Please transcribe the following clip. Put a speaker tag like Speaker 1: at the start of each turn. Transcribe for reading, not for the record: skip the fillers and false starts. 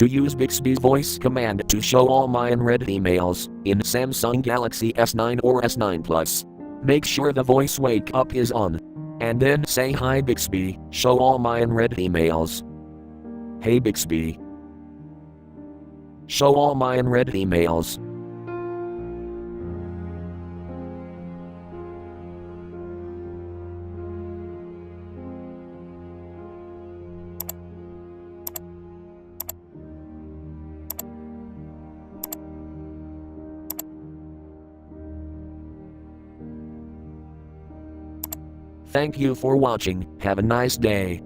Speaker 1: To use Bixby's voice command to show all my unread emails in Samsung Galaxy S9 or S9 Plus. Make sure the voice wake up is on. And then say, "Hi Bixby, show all my unread emails." Hey Bixby, show all my unread emails. Thank you for watching. Have a nice day.